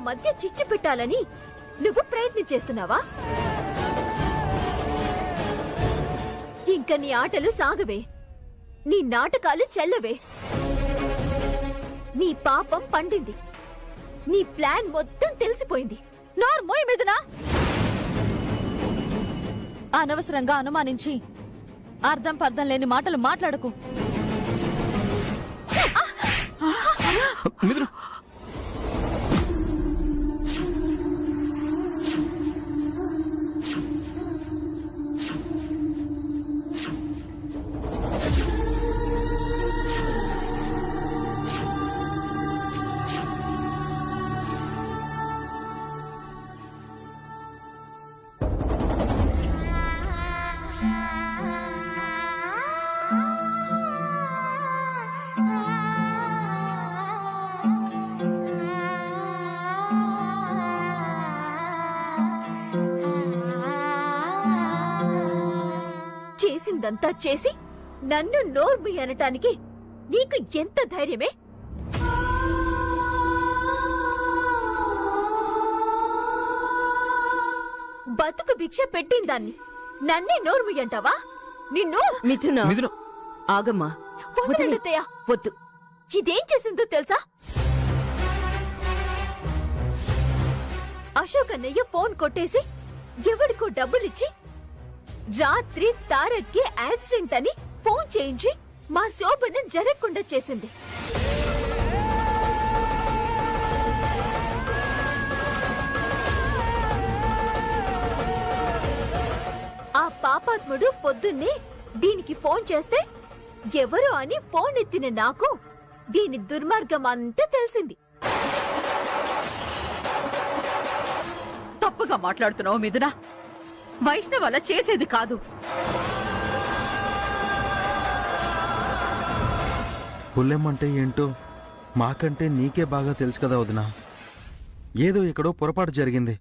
మధ్య చిచ్చు పెట్టాలని నువ్వు ప్రయత్నం చేస్తున్నావా? ఇంక నీ ఆటలు సాగవే, నీ నాటకాలు చెల్లవే. నీ పాపం పండింది, నీ ప్లాన్ మొత్తం తెలిసిపోయింది. నోర్మోయ్ మీదునా అనవసరంగా అనుమానించి అర్థం పర్థం లేని మాటలు మాట్లాడకు. చేసిందంతా చేసి నన్ను నోర్మి అనటానికి నీకు ఎంత ధైర్యమే? బతుకు భిక్ష పెట్టిందాన్ని నన్నే నోర్మి అంటావా? నిన్ను మిథున ఆగమ్మా. వద్దు. ఇదేం చేసిందో తెలుసా? అశోక్ అన్నయ్య ఫోన్ కొట్టేసి ఎవరికో డబ్బులిచ్చి రాత్రి తారక్కి యాక్సిడెంట్ అని ఫోన్ చేయించి మా శోభనం జరగకుండా చేసింది. ఆ పాపాత్ముడు పొద్దున్నే దీనికి ఫోన్ చేస్తే ఎవరు అని ఫోన్ ఎత్తిన నాకు దీని దుర్మార్గం అంతా తెలిసింది. తప్పుగా మాట్లాడుతున్నావు మిథున. వైష్ణవ్ అలా చేసేది కాదు. పుల్లెమ్మంటే ఏంటో మాకంటే నీకే బాగా తెలుసు కదా వదినా. ఏదో ఎక్కడో పొరపాటు జరిగింది.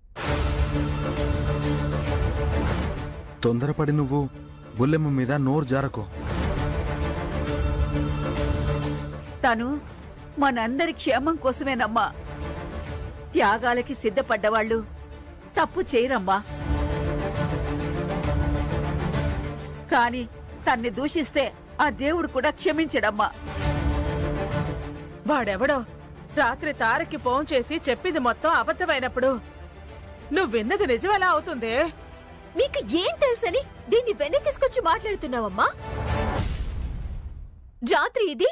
తొందరపడి నువ్వు బుల్లెమ్మ మీద నోరు జారకు. తను మనందరి క్షేమం కోసమేనమ్మా. త్యాగాలకి సిద్ధపడ్డవాళ్లు తప్పు చేయరమ్మా. కాని తన్ని దూషిస్తే ఆ దేవుడు కూడా క్షమించడమ్మా. వాడెవడో రాత్రి తారకి ఫోన్ చేసి చెప్పింది మొత్తం అబద్ధమైనప్పుడు నువ్వు విన్నది నిజమేలా అవుతుంది? మీకు ఏం తెలుసని దీన్ని వెనకేసుకొచ్చి మాట్లాడుతున్నావమ్మా? రాత్రి ఇది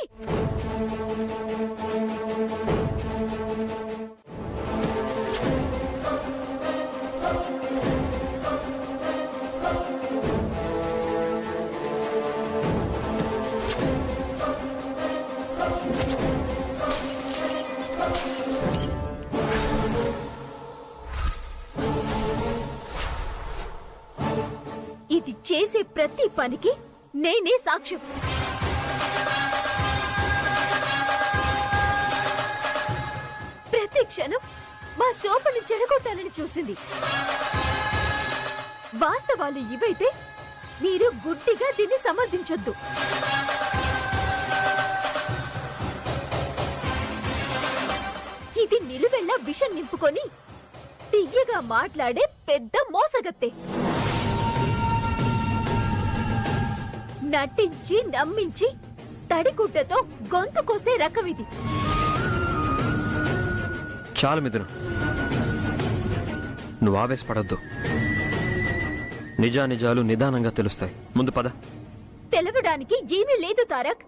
ఇది చేసే ప్రతి పనికి నేనే సాక్ష్యం. ప్రతి క్షణం మా శోభను చెడగొట్టాలని చూసింది. వాస్తవాలు ఇవైతే మీరు గుడ్డిగా దీన్ని సమర్థించొద్దు. ఇది నిలువెల్లా విషం నింపుకొని తియ్యగా మాట్లాడే పెద్ద మోసగత్తే. నటించి నమ్మించి తడిగుడ్డతో గొంతు కోసే రకం ఇది. చాలు మిథున, నువ్వు ఆవేశపడద్దు. నిజానిజాలు నిదానంగా తెలుస్తాయి. ముందు పద. తెలవడానికి ఏమీ లేదు తారక్.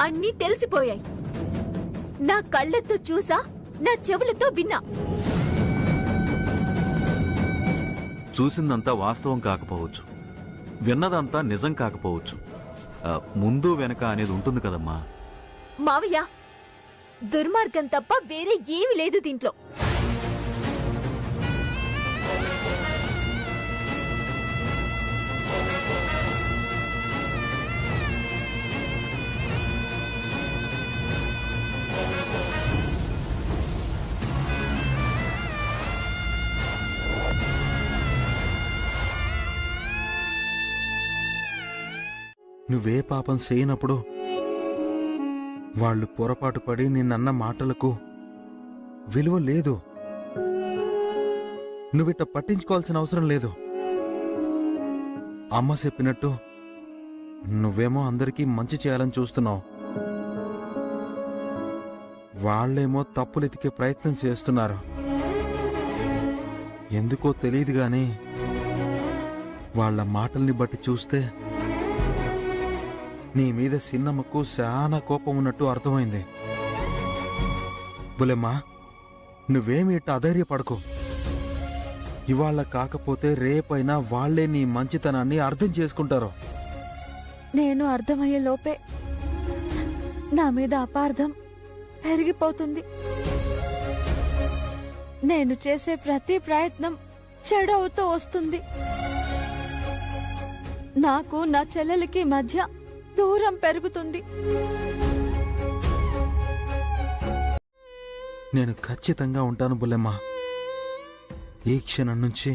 అన్నీ తెలిసిపోయాయి. నా కళ్ళతో చూసా, నా చెవులతో విన్నా. చూసిందంతా వాస్తవం కాకపోవచ్చు, విన్నదంతా నిజం కాకపోవచ్చు. ముందు వెనక అనేది ఉంటుంది కదమ్మా. మావయ్య, దుర్మార్గం తప్ప వేరే ఏమీ లేదు దీంట్లో. నువ్వే పాపం చేయనప్పుడు వాళ్ళు పొరపాటు పడి నిన్నన్న మాటలకు విలువ లేదు. నువ్విట్ట పట్టించుకోవాల్సిన అవసరం లేదు. అమ్మ చెప్పినట్టు నువ్వేమో అందరికీ మంచి చేయాలని చూస్తున్నావు. వాళ్ళేమో తప్పులెతికే ప్రయత్నం చేస్తున్నారు. ఎందుకో తెలియదు గాని వాళ్ళ మాటల్ని బట్టి చూస్తే నీ మీద చిన్నమ్మకు చాలా కోపం ఉన్నట్టు అర్థమైంది. బులెమ్మా, నువ్వేమి ఇట్ట అధైర్యపడకు. ఇవాళ కాకపోతే రేపైనా వాళ్లే నీ మంచితనాన్ని అర్థం చేసుకుంటారు. నేను అర్థమయ్యే లోపే నా మీద అపార్థం పెరిగిపోతుంది. నేను చేసే ప్రతి ప్రయత్నం చెడవుతూ వస్తుంది. నాకు నా చెల్లెలికి మధ్య దూరం పెరుగుతుంది. నేను ఖచ్చితంగా ఉంటాను బుల్లెమ్మా. ఈ క్షణం నుంచి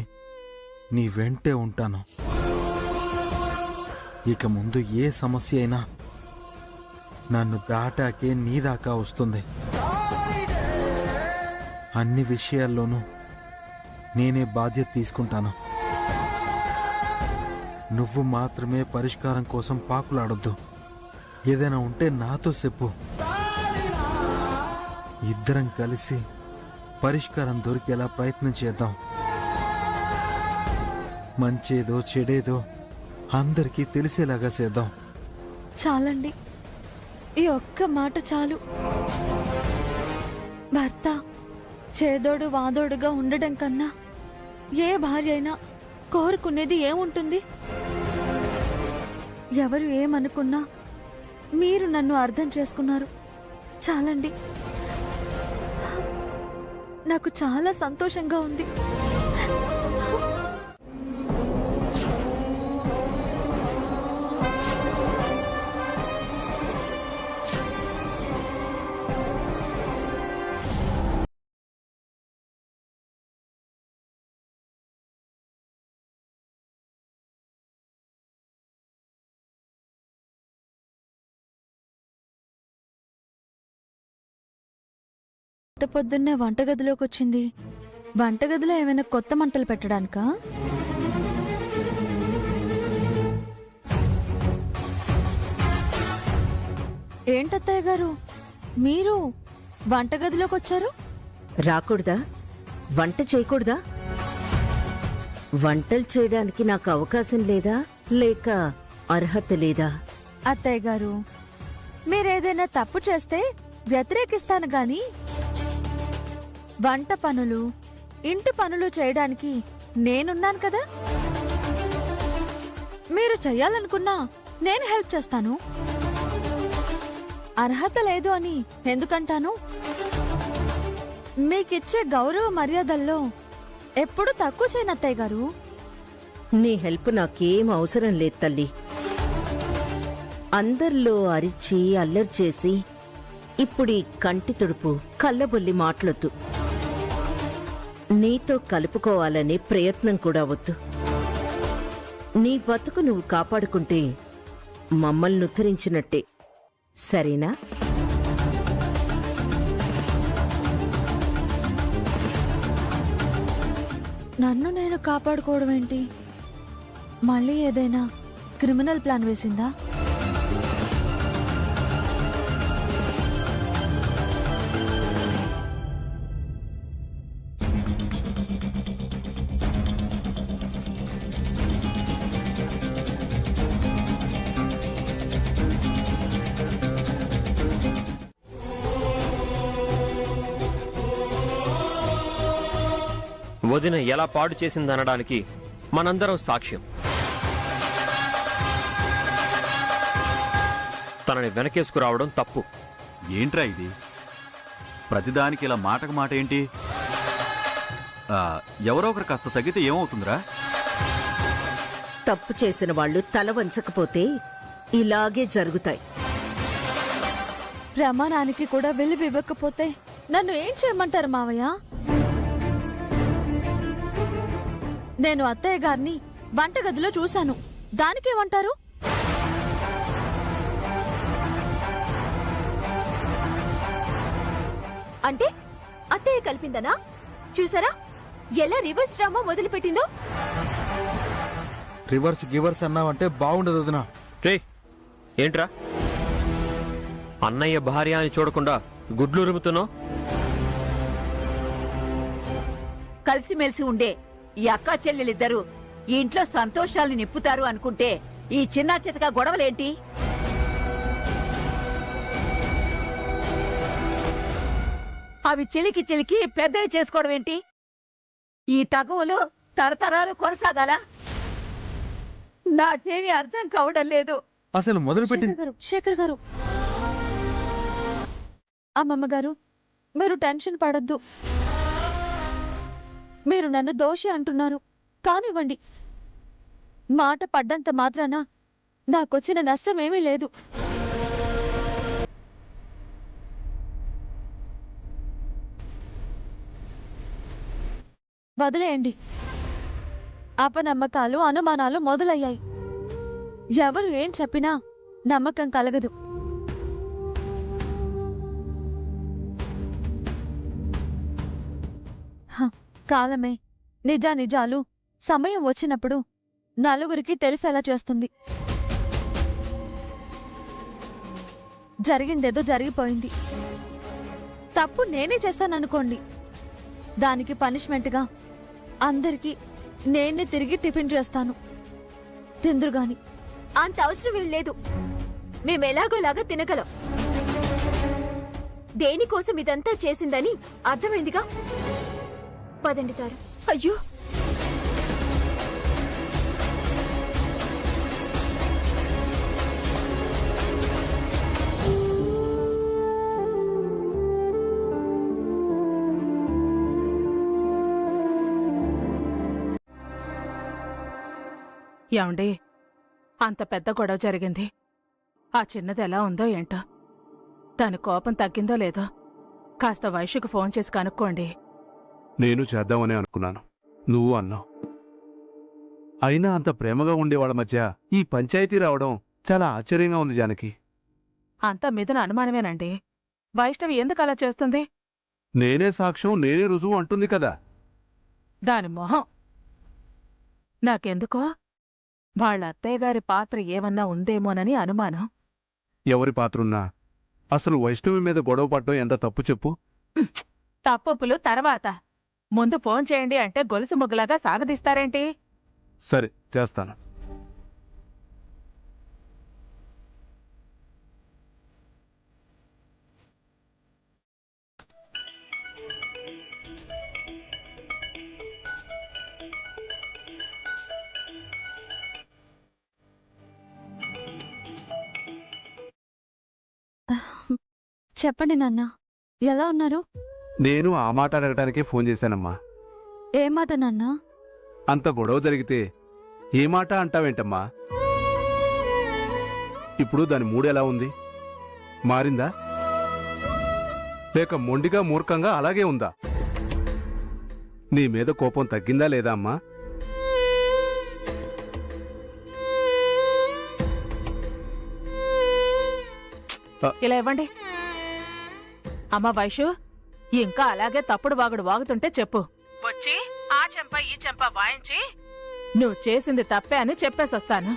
నీ వెంటే ఉంటాను. ఇక ముందు ఏ సమస్య అయినా నన్ను దాటాకే నీ దాకా వస్తుంది. అన్ని విషయాల్లోనూ నేనే బాధ్యత తీసుకుంటాను. నువ్వు మాత్రమే పరిష్కారం కోసం పాకులాడొద్దు. ఏదైనా ఉంటే నాతో చెప్పు. ఇద్దరం కలిసి పరిష్కారం దొరికేలా ప్రయత్నం చేద్దాం. మంచేదో చెడేదో అందరికీ తెలిసేలాగా చేద్దాం. చాలండి, ఈ ఒక్క మాట చాలు. భర్త చేదోడు వాదోడుగా ఉండడం కన్నా ఏ భార్య అయినా కోరుకునేది ఏముంటుంది? ఎవరు ఏమనుకున్నా మీరు నన్ను అర్థం చేసుకున్నారు. చాలండి, నాకు చాలా సంతోషంగా ఉంది. పొద్దున్నే వంటగదిలోకి వచ్చింది. వంటగదిలో ఏమైనా కొత్త మంటలు పెట్టడానికా? ఏంటత్తయ్య గారు, మీరు వంటగదిలోకి వచ్చారు? రాకూడదా? వంట చేయకూడదా? వంటలు చేయడానికి నాకు అవకాశం లేదా, లేక అర్హత లేదా? అత్తయ్య గారు, మీరేదైనా తప్పు చేస్తే వ్యతిరేకిస్తాను గాని వంట పనులు, ఇంటి పనులు చేయడానికి నేనున్నాను కదా. మీరు చెయ్యాలనుకున్నా నేను హెల్ప్ చేస్తాను. అర్హత లేదు అని ఎందుకంటాను? మీకిచ్చే గౌరవ మర్యాదల్లో ఎప్పుడు తక్కువ చేయను అత్తయ్య గారు. నీ హెల్ప్ నాకేం అవసరం లేదు తల్లి. అందరిలో అరిచి అల్లరి చేసి ఇప్పుడీ కంటి తుడుపు కళ్ళబొల్లి మాటలొద్దు. నీతో కలుపుకోవాలనే ప్రయత్నం కూడా వద్దు. నీ బతుకు నువ్వు కాపాడుకుంటే మమ్మల్ని ఉద్ధరించినట్టే, సరేనా? నన్ను నేను కాపాడుకోవడం ఏంటి? మళ్ళీ ఏదైనా క్రిమినల్ ప్లాన్ వేసిందా? వదిన ఎలా పాడు చేసిందనడానికి మనందరం సాక్ష్యం. తనని వెనకేసుకురావడం తప్పు. ఏంట్రా ఇది? ప్రతిదానికి ఇలా మాటకు మాట ఏంటి? ఎవరో ఒకరు కాస్త తగ్గితే ఏమవుతుందిరా? తప్పు చేసిన వాళ్ళు తల వంచకపోతే ఇలాగే జరుగుతాయి. ప్రమాణానికి కూడా విలువ ఇవ్వకపోతే నన్ను ఏం చేయమంటారు మావయ్య? నేను అత్తయ్య గారిని వంటగదిలో చూశాను, దానికేమంటారు? అంటే అత్తయ్య కలిపిందనా? చూసారా ఎలా రివర్స్ డ్రామా మొదలు పెట్టిందో? రివర్స్ గివర్స్ అన్నావంటే బాగుండదు వదినా. రే ఏంట్రా అన్నయ్య భార్య అని చూడకుండా గుడ్లు ఉరుముతున్నావు? కలిసిమెలిసి ఉండే ఈ అక్కా చెల్లెలిద్దరూ ఈ ఇంట్లో సంతోషాల్ని నింపుతారు అనుకుంటే ఈ చిన్న చితక గొడవలేంటి? అవి చిలికి చిలికి పెద్దవి చేసుకోవడం ఏంటి? ఈ తగువులు తరతరాలు కొనసాగాల? నాకేమీ అర్థం కావడం లేదు. అసలు మొదలు పెట్టింది శేఖర్ గారు, అమ్మమ్మ గారు, మీరు టెన్షన్ పడద్దు. మీరు నన్ను దోషి అంటున్నారు, కానివ్వండి. మాట పడ్డంత మాత్రాన నాకొచ్చిన నష్టం ఏమీ లేదు. వదిలేయండి. అపనమ్మకాలు, అనుమానాలు మొదలయ్యాయి. ఎవరు ఏం చెప్పినా నమ్మకం కలగదు. కాలమే నిజానిజాలు సమయం వచ్చినప్పుడు నలుగురికి తెలిసేలా చేస్తుంది. జరిగిందేదో జరిగిపోయింది. తప్పు నేనే చేస్తాననుకోండి, దానికి పనిష్మెంట్గా అందరికీ నేనే తిరిగి టిఫిన్ చేస్తాను. తిందురుగాని. అంత అవసరం ఏం లేదు. మేమెలాగోలాగా తినగలం. దేనికోసం ఇదంతా చేసిందని అర్థమైందిగా. పదండి తారు. అయ్యో ఏమండి, అంత పెద్ద గొడవ జరిగింది. ఆ చిన్నది ఎలా ఉందో ఏంటో. దాని కోపం తగ్గిందో లేదో కాస్త వైశ్యకు ఫోన్ చేసి కనుక్కోండి. నేను చేద్దామని అనుకున్నాను, నువ్వు అన్నావు. అయినా అంత ప్రేమగా ఉండేవాళ్ళ మధ్య ఈ పంచాయతీ రావడం చాలా ఆశ్చర్యంగా ఉంది జానకి. అంతా మీదన అనుమానమేనండి. వైష్ణవి ఎందుకు అలా చేస్తుంది? నేనే సాక్ష్యం, నేనే రుజువు అంటుంది కదా. దాని మొహం. నాకెందుకో వాళ్ళ అత్తయ్య గారి పాత్ర ఏమన్నా ఉందేమోనని అనుమానం. ఎవరి పాత్రున్నా అసలు వైష్ణవి మీద గొడవ పడ్డం ఎంత తప్పు చెప్పు. తప్పులు తర్వాత. ముందు ఫోన్ చేయండి అంటే గొలుసు ముగ్గులాగా సాగదీస్తారేంటి? సరే, చేస్తాను. చెప్పండి నాన్న, ఎలా ఉన్నారు? నేను ఆ మాట అడగటానికే ఫోన్ చేశానమ్మా. ఏ మాట నాన్న? అంత గొడవ జరిగితే ఏ మాట అంటావేంటమ్మా? ఇప్పుడు దాని మూడు ఎలా ఉంది? మారిందా లేక మొండిగా మూర్ఖంగా అలాగే ఉందా? నీ మీద కోపం తగ్గిందా లేదా అమ్మా? ఇలా ఇవ్వండి. అమ్మ వైషు, ఇంకా అలాగే తప్పుడు వాగుడు వాగుతుంటే చెప్పు. వచ్చి ఆ చెంప ఈ చెంప వాయించి నువ్వు చేసింది తప్పే అని చెప్పేసొస్తాను.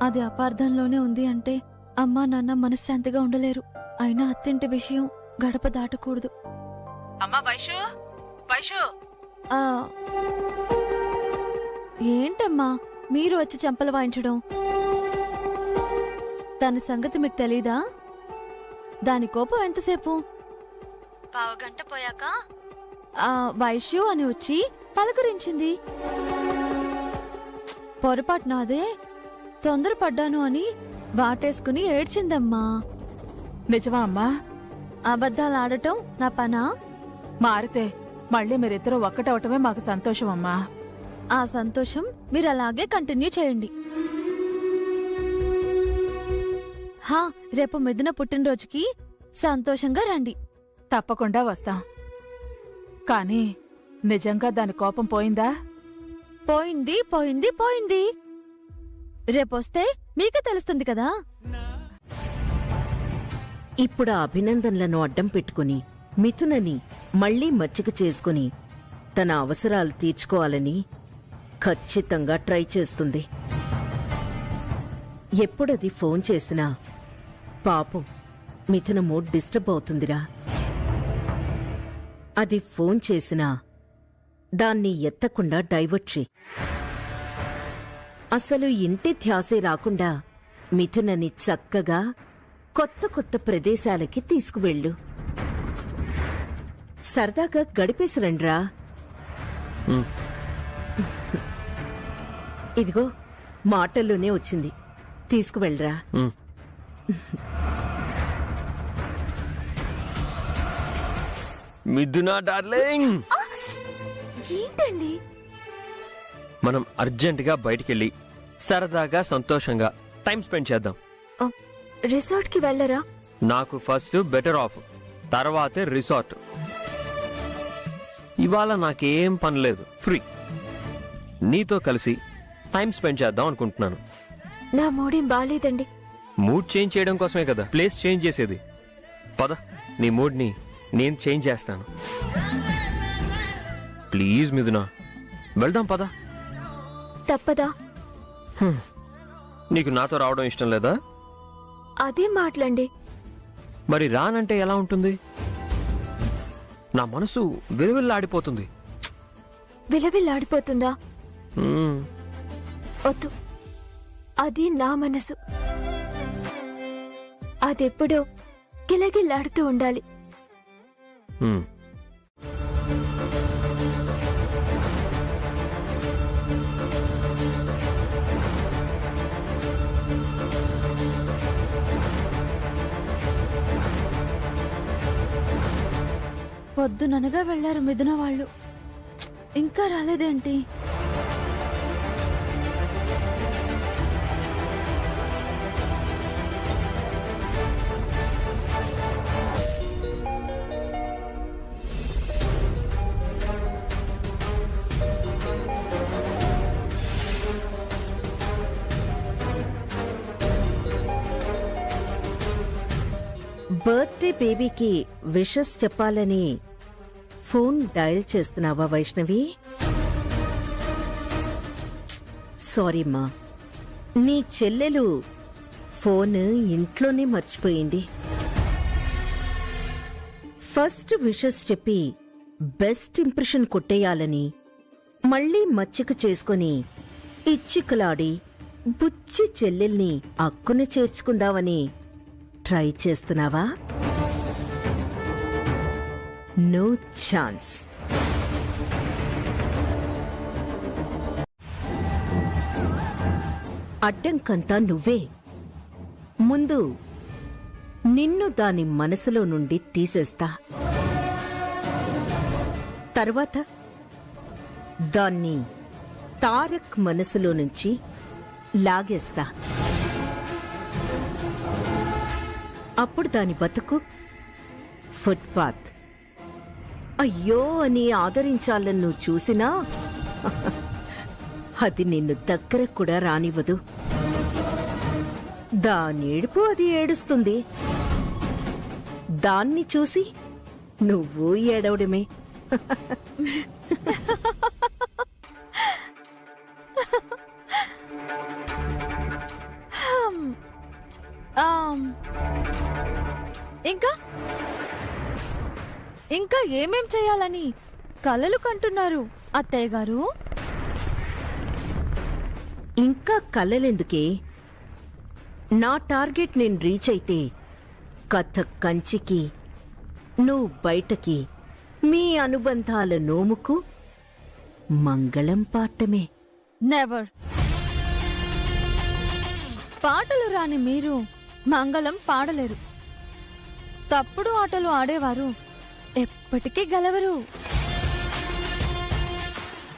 అది అపార్థంలోనే ఉంది అంటే అమ్మా నాన్న మనశ్శాంతిగా ఉండలేరు. అయినా అత్తింటి విషయం గడప దాటకూడదు. అమ్మ వైషు, వైషు. ఆ, ఏంటమ్మా మీరు వచ్చి చెంపలు వాయించడం? దాని సంగతి మీకు తెలీదా? దాని కోపం ఎంతసేపు? పావుగంట పోయాక వైశ్యు అని వచ్చి పలకరించింది. పొరపాటు నాదే, తొందరపడ్డాను అని వాటేసుకుని ఏడ్చిందమ్మా. నిజమా అమ్మా? అబద్ధాలు ఆడటం నా పనా? మారితే మళ్ళీ మీరిద్దరూ ఒక్కటవటమే మాకు సంతోషం అమ్మా. ఆ సంతోషం మీరు అలాగే కంటిన్యూ చేయండి. రేపు మిథున పుట్టినరోజుకి సంతోషంగా రండి. తప్పకుండా వస్తాం. కానీ నిజంగా దాని కోపం పోయిందా? పోయింది పోయింది పోయింది. రేపొస్తే మీకే తెలుస్తుంది కదా. ఇప్పుడు ఆ అభినందనలను అడ్డం పెట్టుకుని మిథునని మళ్లీ మచ్చిక చేసుకుని తన అవసరాలు తీర్చుకోవాలని ఖచ్చితంగా ట్రై చేస్తుంది. ఎప్పుడది ఫోన్ చేసినా పాపం మిథున మూడ్ డిస్టర్బ్ అవుతుందిరా. అది ఫోన్ చేసినా దాన్ని ఎత్తకుండా డైవర్ట్ చెయ్. అసలు ఇంటి ధ్యాసే రాకుండా మిథునని చక్కగా కొత్త కొత్త ప్రదేశాలకి తీసుకువెళ్ళు. సరదాగా గడిపేసిరండ్రా. ఇదిగో మాటల్లోనే వచ్చింది, తీసుకువెళ్ళరా. మిథునా డార్లింగ్, ఏంటండి? మనం అర్జెంటుగా బయటికెళ్ళి సరదాగా సంతోషంగా టైం స్పెండ్ చేద్దాం. రిసార్ట్ కి వెళ్ళరా? నాకు ఫస్ట్ బెటర్ ఆఫ్, తర్వాతే రిసార్ట్. ఇవాళ నాకేం పని లేదు, ఫ్రీ. నీతో కలిసి టైం స్పెండ్ చేద్దాం అనుకుంటున్నాను. నా మూడేం బాలేదండి. మూడ్ చేంజ్ చేయడం కోసమే కదా ప్లేస్ చేంజ్ చేసేది. పద, నీ మూడ్ని నేను చేంజ్ చేస్తాను. ప్లీజ్ మిథునా, వెళ్దాం పద. తప్పదా? నీకు నాతో రావడం ఇష్టం లేదా? అదే మాటలండి. మరి రానంటే ఎలా ఉంటుంది? నా మనసు విలువిల్లాడిపోతుంది. విలవిల్లాడిపోతుందా? వద్దు, అది నా మనసు. అదెప్పుడో గిలగిల్లాడుతూ ఉండాలి. పొద్దుననగా వెళ్లారు మిథున వాళ్ళు, ఇంకా రాలేదేంటి? బర్త్డే బేబీకి విషెస్ చెప్పాలని ఫోన్ డయల్ చేస్తున్నావా వైష్ణవి? సారీ మా, నీ చెల్లెలు ఫోన్ ఇంట్లోనే మర్చిపోయింది. ఫస్ట్ విషెస్ చెప్పి బెస్ట్ ఇంప్రెషన్ కొట్టేయాలని మళ్లీ మచ్చిక చేసుకుని ఇచ్చికలాడి బుచ్చి చెల్లెల్ని అక్కున చేర్చుకుందావని ట్రై చేస్తున్నావా? No chance. అడ్డంకంతా నువ్వే. ముందు నిన్ను దాని మనసులో నుండి తీసేస్తా, తర్వాత దాన్ని తారక్ మనసులో నుంచి లాగేస్తా. అప్పుడు దాని బతుకు ఫుట్పాత్. అయ్యో అని ఆదరించాలని నువ్వు చూసినా అది నిన్ను దగ్గర కూడా రానివ్వదు. దాని ఏడుపు అది ఏడుస్తుంది, దాన్ని చూసి నువ్వు ఏడవడమే. ఇంకా ఇంకా ఏమేం చేయాలని కలలు కంటున్నారు అత్తయ్య గారు? ఇంకా కలలెందుకే? నా టార్గెట్ నేను రీచ్ అయితే కథ కంచికి, నువ్వు బయటకి, మీ అనుబంధాల నోముకు మంగళం పాటమే. నెవర్. పాటలు రాని మీరు మంగళం పాడలేరు. తప్పుడు ఆటలు ఆడేవారు ఎప్పటికీ గెలవరు.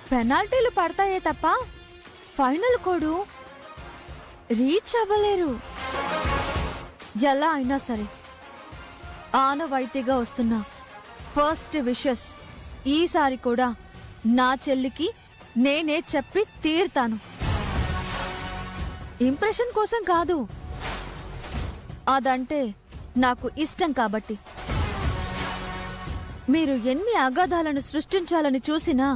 పెనాల్టీలు పడతాయే తప్ప ఫైనల్ కోడు రీచ్ అవ్వలేరు. ఎలా అయినా సరే ఆనవాయితీగా వస్తున్నా ఫస్ట్ విషెస్ ఈసారి కూడా నా చెల్లికి నేనే చెప్పి తీరుతాను. ఇంప్రెషన్ కోసం కాదు, అదంటే నాకు ఇష్టం కాబట్టి. మీరు ఎన్ని అగాధాలను సృష్టించాలని చూసినా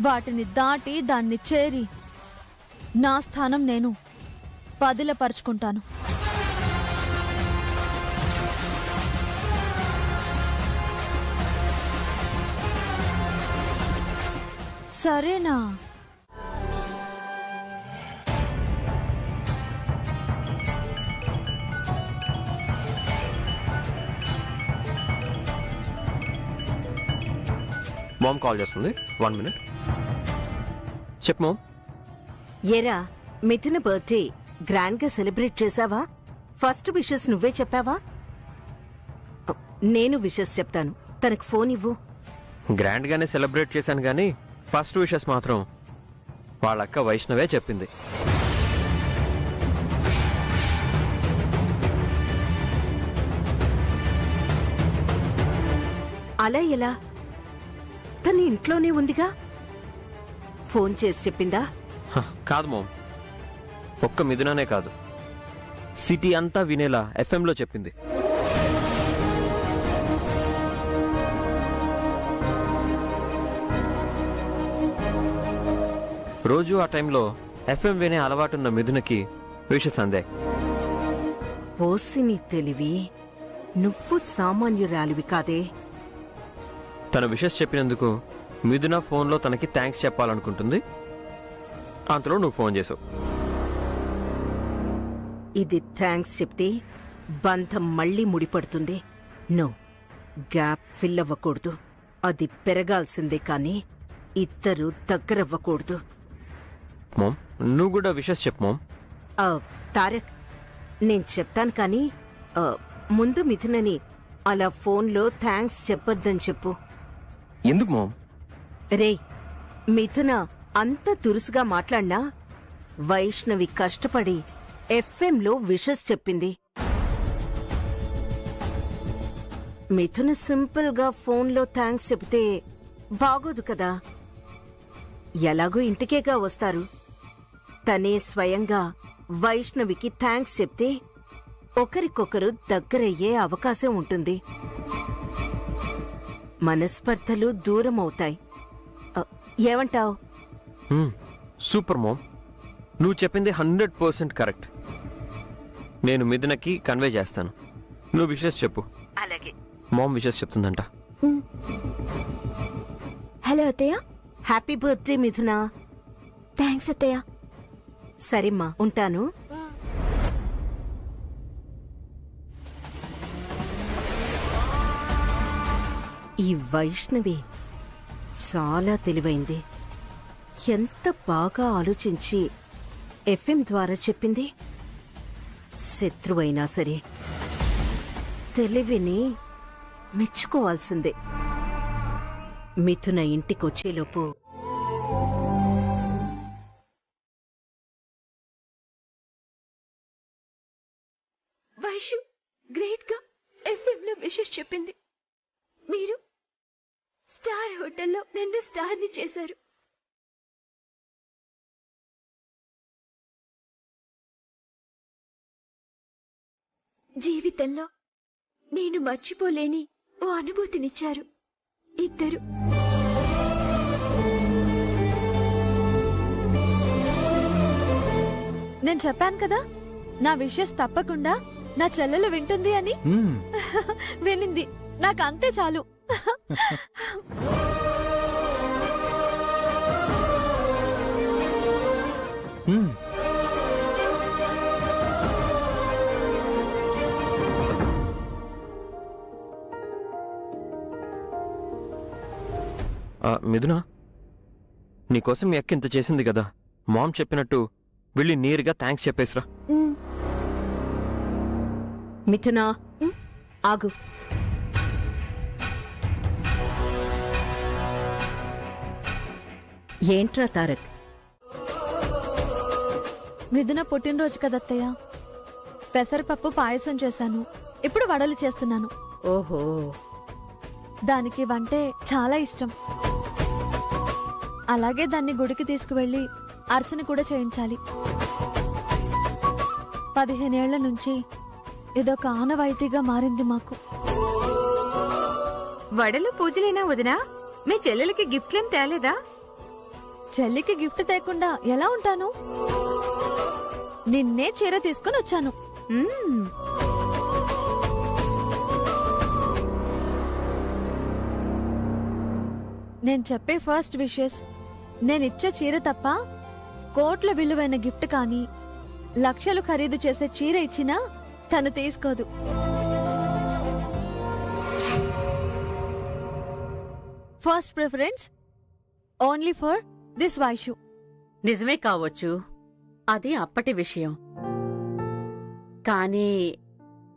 వాటిని దాటి దాన్ని చేరి నా స్థానం నేను పదిలపరుచుకుంటాను. సరేనా? మామ్ కాల్ చేస్తుంది, 1 minute. చెప్పు మామ్. ఏరా, మిథున బర్త్డే గ్రాండ్ గా సెలబ్రేట్ చేసావా? ఫస్ట్ విషెస్ నువ్వే చెప్పావా? నేను విషెస్ చెప్తాను, తనకు ఫోన్ ఇవ్వు. గ్రాండ్ గానే సెలబ్రేట్ చేశాను కానీ ఫస్ట్ విషెస్ మాత్రం వాళ్ళ అక్క వైష్ణవే చెప్పింది. అలా ఎలా? తను ఇంట్లోనే ఉందిగా, ఫోన్ చేసి చెప్పిందా? కాదు మామ్, ఒక్క మిథునానే కాదు, సిటీ అంతా వినేలా ఎఫ్ఎంలో చెప్పింది. రోజు ఆ టైంలో ఎఫ్ఎం వినే అలవాటున్న మిథునకి విషెస్ అందాయి. పోసి నీ తెలివి, నువ్వు సామాన్యురాలివి కాదే. తన విషెస్ చెప్పినందుకు మిథున ఫోన్లో తనకి థ్యాంక్స్ చెప్పాలనుకుంటుంది. అంతలో నువ్వు ఫోన్ చేసావు. ఇది థ్యాంక్స్ చెప్తే బంధం మళ్ళీ ముడిపడుతుంది. నో, గ్యాప్ ఫిల్ అవ్వకూడదు. అది పెరగాల్సిందే కానీ ఇద్దరు దగ్గరవ్వకూడదు. మామ్, నువ్వు కూడా విషెస్ చెప్పు మామ్. తారక్, నేను చెప్తాను కానీ ముందు మిథునని అలా ఫోన్లో థ్యాంక్స్ చెప్పొద్దని చెప్పు. ఎందుకు మామ్? రే, మిథున అంత దురుసుగా మాట్లాడినా వైష్ణవి కష్టపడి ఎఫ్ఎంలో విషెస్ చెప్పింది. మిథున సింపుల్ గా ఫోన్లో థ్యాంక్స్ చెప్తే బాగోదు కదా. ఎలాగో ఇంటికేగా వస్తారు. తనే స్వయంగా వైష్ణవికి థ్యాంక్స్ చెప్తే ఒకరికొకరు దగ్గరయ్యే అవకాశం ఉంటుంది. మనస్పర్ధలు దూరం అవుతాయి. ఏమంటావ్? సూపర్ మామ్, నువ్వు చెప్పింది 100% కరెక్ట్. నేను మిథునకి కన్వే చేస్తాను. నువ్వు విషెస్ చెప్పు. అలాగే. మామ్ విషెస్ చెప్తుందంట. హలో అత్తయ్య. హ్యాపీ బర్త్డే మిథునా. థ్యాంక్స్ అత్తయ్య. సరేమ్మా, ఉంటాను. ఈ వైష్ణవి చాలా తెలివైంది. ఎంత బాగా ఆలోచించి ఎఫ్ఎం ద్వారా చెప్పింది. శత్రువైనా సరే తెలివిని మెచ్చుకోవాల్సిందే. మిథున ఇంటికొచ్చేలోపు వైషు గ్రేట్ గా ఎఫ్ఎం లో విషెస్ చెప్పింది. మీరు స్టార్ హోటల్లో నన్ను స్టార్ని చేశారు. జీవితంలో నేను మర్చిపోలేని ఓ అనుభూతినిచ్చారు ఇద్దరు. నేను చెప్పాను కదా, నా విషెస్ తప్పకుండా నా చెల్లెలు వింటుంది అని. వినింది. నాకు అంతే చాలు. మిథున, నీకోసం మీ అక్క ఇంత చేసింది కదా, మామ్ చెప్పినట్టు వెళ్ళి నేరుగా థ్యాంక్స్ చెప్పేసిరా. మిథునా, ఆగు. ఏంట్రా తారక్? మిథున పుట్టినరోజు కదత్తయ్య, పెసరపప్పు పాయసం చేశాను. ఇప్పుడు వడలు చేస్తున్నాను. ఓహో. దానికి వంటే చాలా ఇష్టం. అలాగే దాన్ని గుడికి తీసుకువెళ్లి అర్చన కూడా చేయించాలి. 15 ఏళ్ల నుంచి ఇదొక ఆనవాయితీగా మారింది మాకు. వడలు పూజలేనా వదినా? మీ చెల్లెలకి గిఫ్ట్లేం తేలేదా? చెల్లికి గిఫ్ట్ తేకుండా ఎలా ఉంటాను? నిన్నే చీర తీసుకుని వచ్చాను. నేను చెప్పే ఫస్ట్ విషెస్ నేనిచ్చే చీర తప్ప కోట్ల విలువైన గిఫ్ట్ కానీ లక్షలు ఖరీదు చేసే చీర ఇచ్చినా తను తీసుకోదు. First preference only for this Vaishu. నిజమే కావచ్చు, అది అప్పటి విషయం. కానీ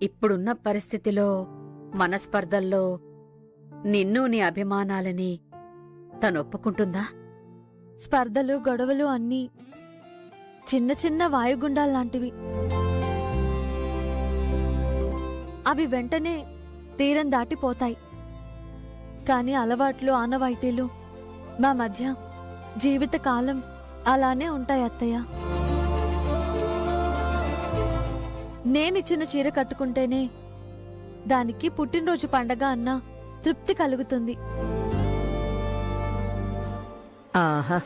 ఇప్పుడున్న పరిస్థితిలో, మనస్పర్ధల్లో నిన్ను నీ అభిమానాలని తనొప్పుకుంటుందా? స్పర్ధలు గొడవలు అన్నీ చిన్న చిన్న వాయుగుండాల్లాంటివి. అవి వెంటనే తీరం దాటిపోతాయి. కాని అలవాట్లు ఆనవాయితీలు మా మధ్య జీవితకాలం అలానే ఉంటాయి అత్తయ్య. నేనిచ్చిన చీర కట్టుకుంటేనే దానికి పుట్టినరోజు పండగ అన్న తృప్తి కలుగుతుంది. ఆహా,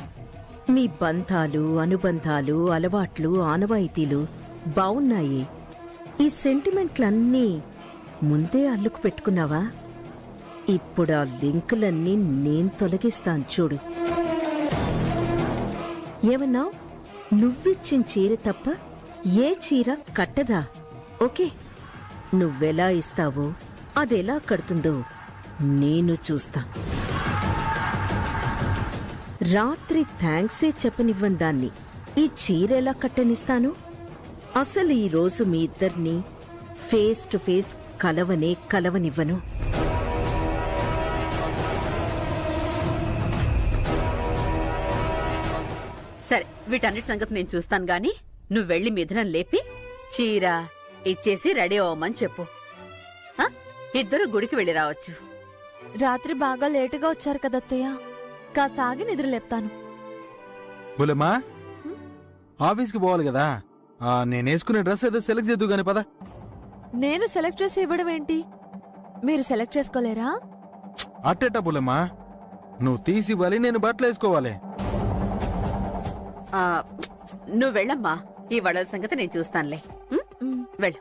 మీ బంధాలు, అనుబంధాలు, అలవాట్లు, ఆనవాయితీలు బావున్నాయి. ఈ సెంటిమెంట్లన్నీ ముందే అల్లుకు పెట్టుకున్నావా? ఇప్పుడు ఆ లింకులన్నీ నేను తొలగిస్తాను చూడు. ఏమన్నావు? నువ్విచ్చిన చీర తప్ప ఏ చీర కట్టదా? ఓకే, నువ్వెలా ఇస్తావో అదెలా కడుతుందో నేను చూస్తా. రాత్రి థ్యాంక్సే చెప్పనివ్వని దాన్ని ఈ చీర ఎలా కట్టనిస్తాను? అసలు ఈ రోజు మీ ఇద్దరిని ఫేస్ టు ఫేస్ కలవనివ్వను. సరే, వీటన్నిటి సంగతి నేను చూస్తాను గాని నువ్వు వెళ్ళి మిథునం లేపి చీర ఇచ్చేసి రెడీ అవ్వమని చెప్పు. ఇద్దరు గుడికి వెళ్ళి రావచ్చు. రాత్రి బాగా లేటుగా వచ్చారు కదత్తయ్య, కాస్త ఆగి నిద్రలేపుతాను. బులమ్మా, ఆఫీస్కి పోవాలి కదా, నేనేసుకునే డ్రెస్ ఏదో సెలెక్ట్ చేద్దు గాని పద. నేను సెలెక్ట్ చేసి ఇవ్వడం ఏంటి? మీరు సెలెక్ట్ చేసుకోలేరా? అట్టేటా బులమ్మా, నువ్వు తీసి ఇవ్వాలి, నేను బట్టలు వేసుకోవాలి. నువ్వు వెళ్ళమ్మా, ఈ వడల సంగతి నేను చూస్తానులే. వెళ్ళు.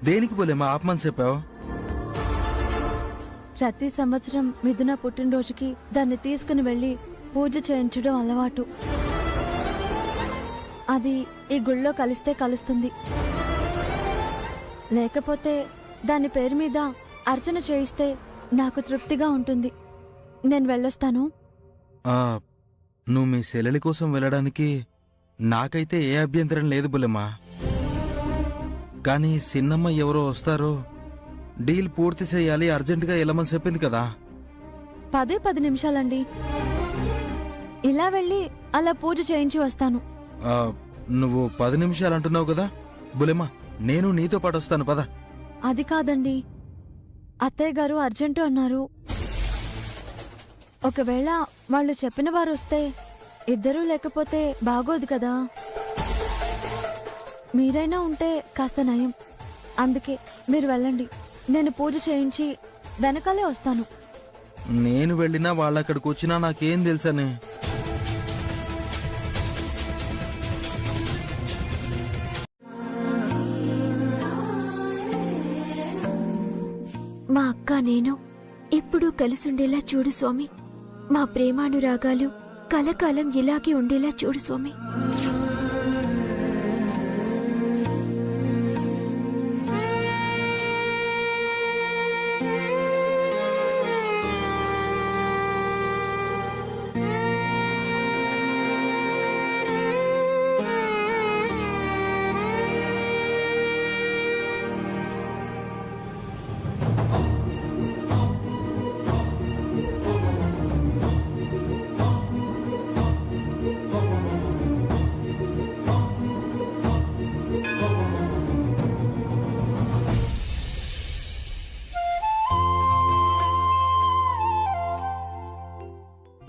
దేనికి బులమ్మా ఆపమని చెప్పావు? ప్రతి సంవత్సరం మిథున పుట్టినరోజుకి దాన్ని తీసుకుని వెళ్లి పూజ చేయించడం అలవాటు. అది ఈ గుళ్ళో కలిస్తే కలుస్తుంది, లేకపోతే దాని పేరు మీద అర్చన చేయిస్తే నాకు తృప్తిగా ఉంటుంది. నేను వెళ్ళొస్తాను. నువ్వు మీ సెలెలి కోసం వెళ్ళడానికి నాకైతే ఏ అభ్యంతరం లేదు బులమ్మా. కానీ సిన్నమ్మ ఎవరో వస్తారో, డీల్ పూర్తి చేయాలి, అర్జెంటుగా వెళ్ళమని చెప్పింది కదా. 10 నిమిషాలండి. ఇలా వెళ్ళి అలా పూజ చేయించి వస్తాను. నువ్వు 10 నిమిషాలు అంటున్నావు కదా బులమ్మా, నేను నీతో పాటు వస్తాను పద. అది కాదండి, అత్తయ్య గారు అర్జెంటు అన్నారు. ఒకవేళ వాళ్ళు చెప్పిన వారు వస్తే ఇద్దరూ లేకపోతే బాగోదు కదా. మీరైనా ఉంటే కాస్త నయం. అందుకే మీరు వెళ్ళండి, నేను పూజ చేయించి వెనకాలే వస్తాను. నేను వెళ్ళినా వాళ్ళక్కడికి వచ్చినా నాకేం తెలుసని. మా అక్క నేను ఎప్పుడూ కలిసుండేలా చూడు స్వామి. మా ప్రేమానురాగాలు కలకాలం ఇలాగే ఉండేలా చూడు స్వామి.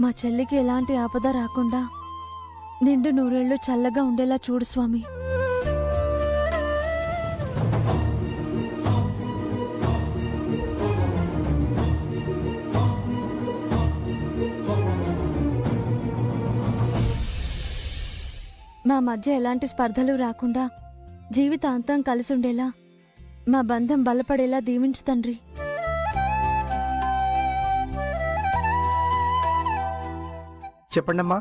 మా చెల్లికి ఎలాంటి ఆపద రాకుండా నిండు నూరేళ్లు చల్లగా ఉండేలా చూడు స్వామి. మా మధ్య ఎలాంటి స్పర్ధలు రాకుండా జీవితాంతం కలిసుండేలా మా బంధం బలపడేలా దీవించు తండ్రి. చెప్పండమ్మా.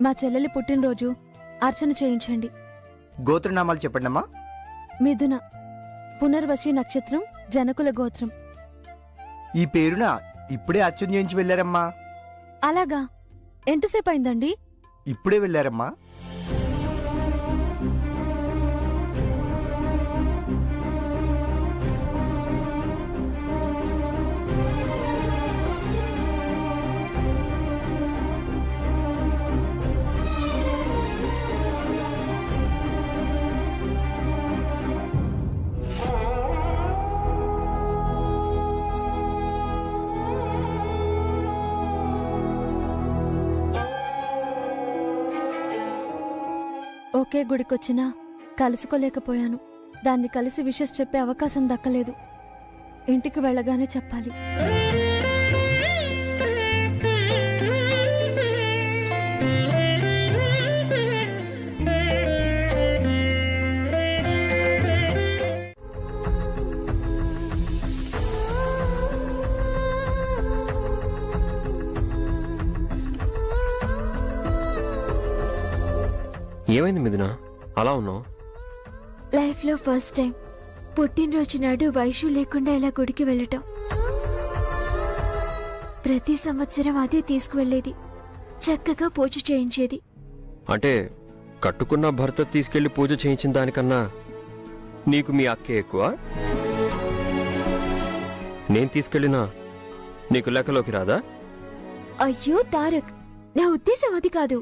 మా చెల్లెలి పుట్టినరోజు అర్చన చేయించండి. గోత్రనామాలు చెప్పండమ్మా. మిథున, పునర్వశి నక్షత్రం, జనకుల గోత్రం. ఈ పేరున ఇప్పుడే అర్చన చేయించి వెళ్ళారమ్మా. అలాగా? ఎంతసేపు అయిందండి? ఇప్పుడే వెళ్ళారమ్మా. ఒకే గుడికొచ్చినా కలుసుకోలేకపోయాను. దాన్ని కలిసి విషెస్ చెప్పే అవకాశం దక్కలేదు. ఇంటికి వెళ్ళగానే చెప్పాలి. ఏమైంది మిథున, అలా ఉన్నావు? లైఫ్లో ఫస్ట్ టైం పుట్టినరోజు నాడు వైషు లేకుండా ఇలా గుడికి వెళ్ళటం. ప్రతి సంవత్సరం అదే తీసుకువెళ్లేది, చక్కగా పూజ చేయించేది. అంటే కట్టుకున్న భర్త తీసుకెళ్లి పూజ చేయించిన దానికన్నా నీకు మీ అక్కే ఎక్కువ? నేను తీసుకెళ్ళినా నీకు లెక్కలోకి రాదా? అయ్యో తారక్, నా ఉద్దేశం అది కాదు.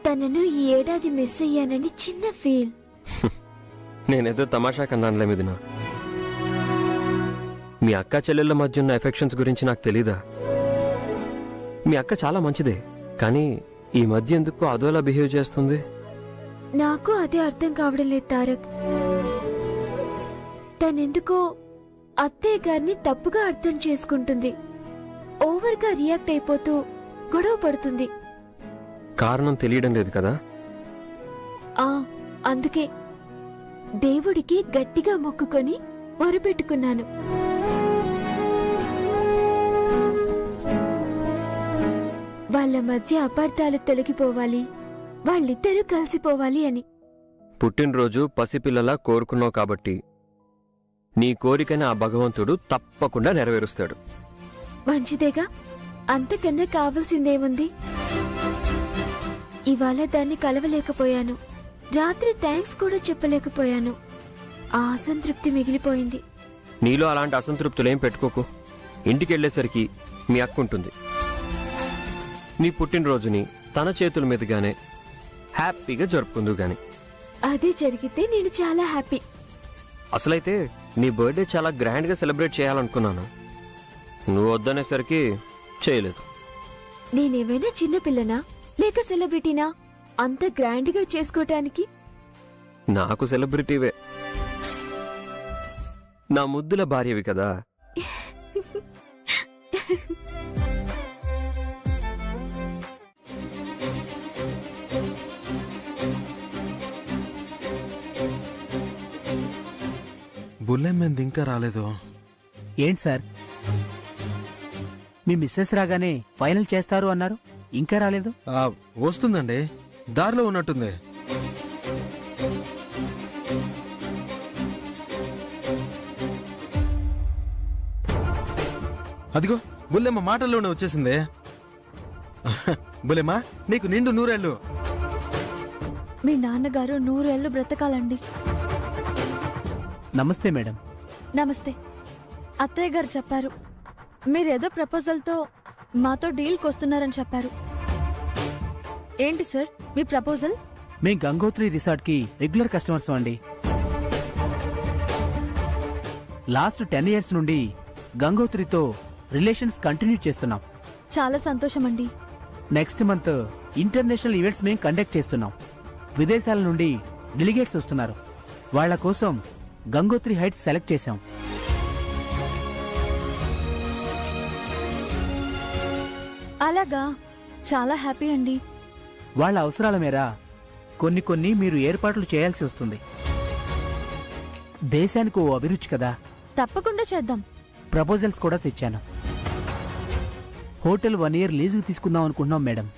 తనను ఈ ఏడాది మిస్ అయ్యానని చిన్న ఫీల్. నేనేదో తమాషా కన్నానులే మిథున. మీ అక్క చెల్లెళ్ళ మధ్య ఉన్న ఎఫెక్షన్స్ గురించి నాకు తెలీదా? మీ అక్క చాలా మంచిదే, కానీ ఈ మధ్య ఎందుకు అదోలా బిహేవ్ చేస్తుంది? నాకు అదే అర్థం కావడం లేదు తారక్. తనెందుకో అత్తయ్య గారిని తప్పుగా అర్థం చేసుకుంటుంది. ఓవర్గా రియాక్ట్ అయిపోతూ గొడవ పడుతుంది. కారణం తెలియడం లేదు కదా? అందుకే దేవుడికి గట్టిగా మొక్కుకొని మొరపెట్టుకున్నాను. వాళ్ళ మధ్య అపార్థాలు తొలగిపోవాలి, వాళ్ళిద్దరూ కలిసిపోవాలి అని. పుట్టినరోజు పసిపిల్లలా కోరుకున్నావు కాబట్టి నీ కోరికని ఆ భగవంతుడు తప్పకుండా నెరవేరుస్తాడు. మంచిదేగా, అంతకన్నా కావాల్సిందేముంది? ఇవాళ దాన్ని కలవలేకపోయాను. రాత్రి థ్యాంక్స్ కూడా చెప్పలేకపోయాను. ఆ అసంతృప్తి మిగిలిపోయింది. నీలో అలాంటి అసంతృప్తులేం పెట్టుకోకు. ఇంటికెళ్లేసరికి మీ అక్క ఉంటుంది. నీ పుట్టినరోజుని తన చేతుల మీదుగానే హ్యాపీగా జరుపుకుందు గాని. అదే జరిగితే నేను చాలా హ్యాపీ. అసలైతే నీ బర్త్డే చాలా గ్రాండ్గా సెలబ్రేట్ చేయాలనుకున్నాను. నువ్వు వద్దనేసరికి చేయలేదు. నేనేమైనా చిన్నపిల్లనా లేక సెలబ్రిటీనా అంత గ్రాండ్గా చేసుకోవటానికి? నాకు సెలబ్రిటీవే, నా ముద్దుల భార్యవి కదా. బుల్లెమ్మెంది ఇంకా రాలేదు. ఏంటి సార్, మీ మిస్సెస్ రాగానే ఫైనల్ చేస్తారు అన్నారు, ఇంకా రాలేదు? వస్తుందండి, దారిలో ఉన్నట్టుంది. అదిగో బుల్లెమ్మ మాటల్లోనే వచ్చేసింది. బుల్లెమ్మ, నీకు నిండు నూరేళ్ళు. మీ నాన్నగారు 100 ఏళ్ళు బ్రతకాలండి. నమస్తే మేడం. నమస్తే. అత్తయ్య గారు చెప్పారు మీరేదో ప్రపోజల్తో మాతో డీల్కి వస్తున్నారని చెప్పారు. ఏంటి సార్ మీ ప్రపోజల్? మేం గంగోత్రి రిసార్ట్కి రెగ్యులర్ కస్టమర్స్ అండి. లాస్ట్ 10 years నుండి గంగోత్రితో రిలేషన్స్ కంటిన్యూ చేస్తున్నాం. చాలా సంతోషం అండి. నెక్స్ట్ మంత్ ఇంటర్నేషనల్ ఈవెంట్స్ మేము కండక్ట్ చేస్తున్నాం. విదేశాల నుండి డెలిగేట్స్ వస్తున్నారు. వాళ్ళ కోసం గంగోత్రి హైట్స్ సెలెక్ట్ చేశాం. అలాగా, చాలా హ్యాపీ అండి. వాళ్ళ అవసరాల మేర కొన్ని మీరు ఏర్పాట్లు చేయాల్సి వస్తుంది. దేశానికి ఓ అభిరుచి కదా. తప్పకుండా చేద్దాం. ప్రపోజల్స్ కూడా తెచ్చాను. హోటల్ 1 year లీజుకి తీసుకుందాం అనుకుంటున్నాం మేడం.